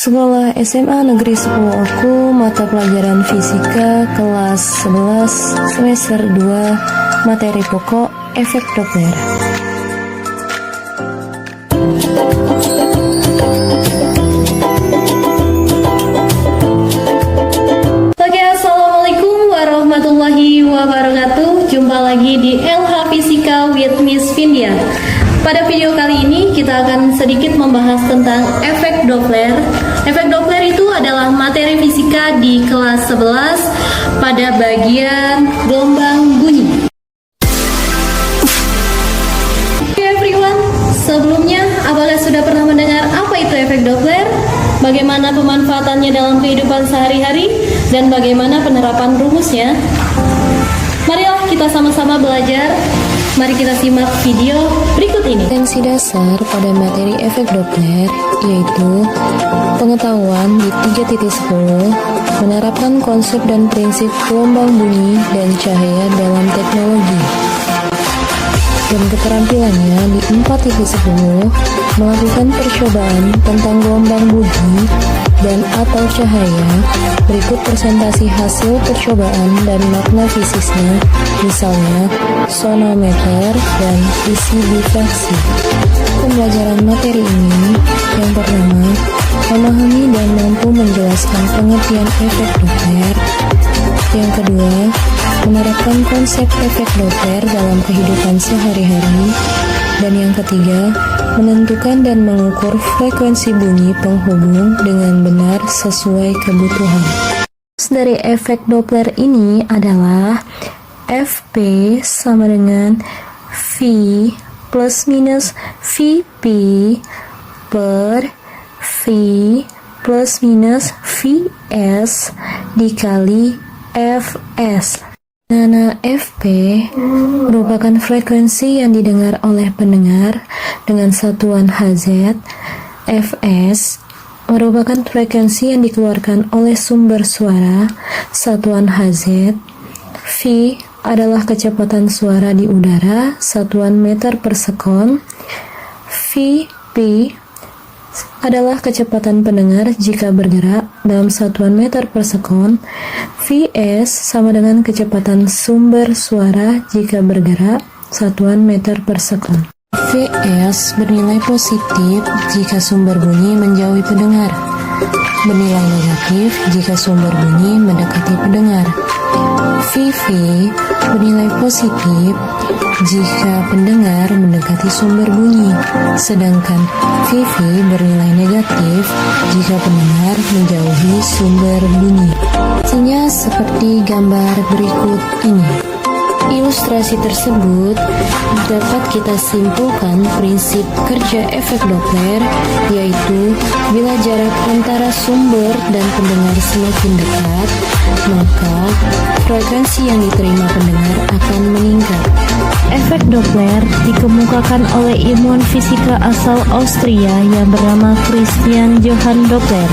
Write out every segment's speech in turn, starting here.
Sekolah SMA Negeri 10 Oku, mata pelajaran Fisika, kelas 11, semester 2, materi pokok, efek Doppler. Oke, assalamualaikum warahmatullahi wabarakatuh. Jumpa lagi di LH Fisika with Miss Vindia. Pada video kali ini kita akan sedikit membahas tentang efek Doppler. Efek Doppler itu adalah materi fisika di kelas 11 pada bagian gelombang bunyi. Oke everyone, sebelumnya apakah sudah pernah mendengar apa itu efek Doppler? Bagaimana pemanfaatannya dalam kehidupan sehari-hari dan bagaimana penerapan rumusnya? Marilah kita sama-sama belajar. Mari kita simak video berikut ini. Potensi dasar pada materi efek Doppler yaitu pengetahuan di 3.10, menerapkan konsep dan prinsip gelombang bunyi dan cahaya dalam teknologi. Dan keterampilannya di 4.10, melakukan percobaan tentang gelombang bunyi dan atau cahaya. Berikut presentasi hasil percobaan dan makna fisiknya, misalnya sonometer dan isi difraksi. Pembelajaran materi ini yang pertama, memahami dan mampu menjelaskan pengertian efek Doppler. Yang kedua, menerapkan konsep efek Doppler dalam kehidupan sehari-hari. Dan yang ketiga, menentukan dan mengukur frekuensi bunyi penghubung dengan benar sesuai kebutuhan. Dari efek Doppler ini adalah Fp sama dengan V plus minus Vp per V plus minus Vs dikali Fs. Nah, Fp merupakan frekuensi yang didengar oleh pendengar dengan satuan Hz. Fs merupakan frekuensi yang dikeluarkan oleh sumber suara, satuan Hz. V adalah kecepatan suara di udara, satuan meter per sekon. Vp adalah kecepatan pendengar jika bergerak dalam satuan meter per sekon. Vs sama dengan kecepatan sumber suara jika bergerak satuan meter per sekon. Vs bernilai positif jika sumber bunyi menjauhi pendengar, bernilai negatif jika sumber bunyi mendekati pendengar. Vv bernilai positif jika pendengar mendekati sumber bunyi, sedangkan Vv bernilai negatif jika pendengar menjauhi sumber bunyi. Hasilnya seperti gambar berikut ini. Ilustrasi tersebut dapat kita simpulkan prinsip kerja efek Doppler, yaitu bila jarak antara sumber dan pendengar semakin dekat, maka frekuensi yang diterima pendengar akan meningkat. Efek Doppler dikemukakan oleh ilmuwan fisika asal Austria yang bernama Christian Johann Doppler.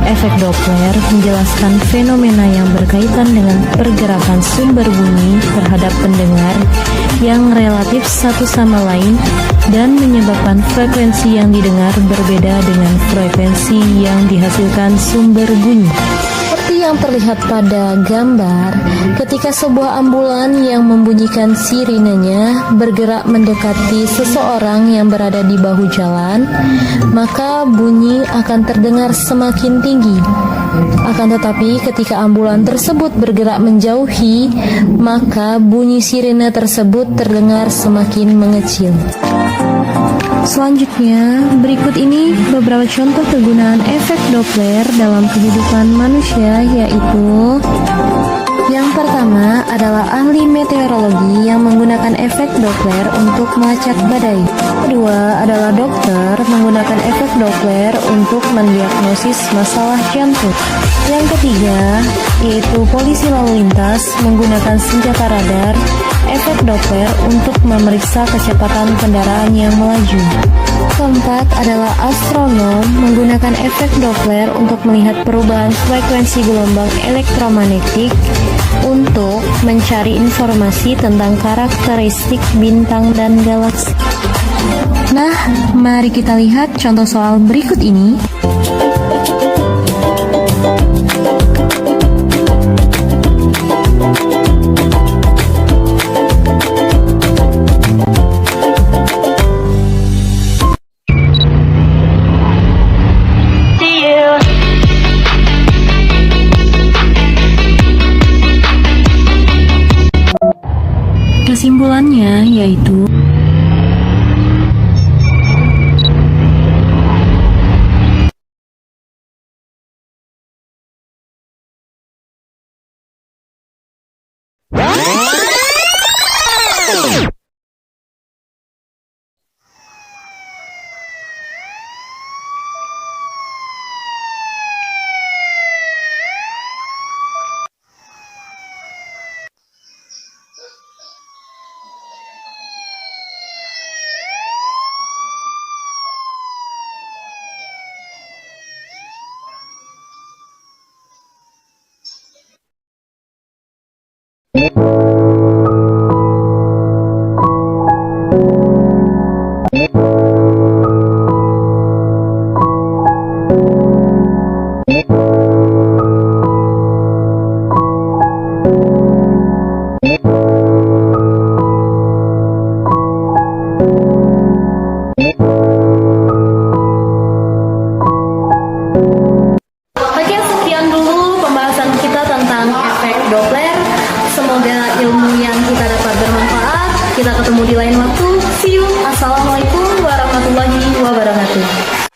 Efek Doppler menjelaskan fenomena yang berkaitan dengan pergerakan sumber bunyi terhadap pendengar yang relatif satu sama lain dan menyebabkan frekuensi yang didengar berbeda dengan frekuensi yang dihasilkan sumber bunyi. Seperti yang terlihat pada gambar, ketika sebuah ambulan yang membunyikan sirenenya bergerak mendekati seseorang yang berada di bahu jalan, maka bunyi akan terdengar semakin tinggi. Akan tetapi ketika ambulan tersebut bergerak menjauhi, maka bunyi sirene tersebut terdengar semakin mengecil. Selanjutnya, berikut ini beberapa contoh kegunaan efek Doppler dalam kehidupan manusia, yaitu yang pertama adalah ahli meteorologi yang menggunakan efek Doppler untuk melacak badai. Kedua adalah dokter menggunakan efek Doppler untuk mendiagnosis masalah jantung. Yang ketiga yaitu polisi lalu lintas menggunakan senjata radar efek Doppler untuk memeriksa kecepatan kendaraan yang melaju. Keempat adalah astronom menggunakan efek Doppler untuk melihat perubahan frekuensi gelombang elektromagnetik untuk mencari informasi tentang karakteristik bintang dan galaksi. Nah, mari kita lihat contoh soal berikut ini. jawabannya yaitu Oke, sekian dulu pembahasan kita tentang efek Doppler. Semoga ilmu yang kita dapat bermanfaat. Kita ketemu di lain waktu. See you. Assalamualaikum warahmatullahi wabarakatuh.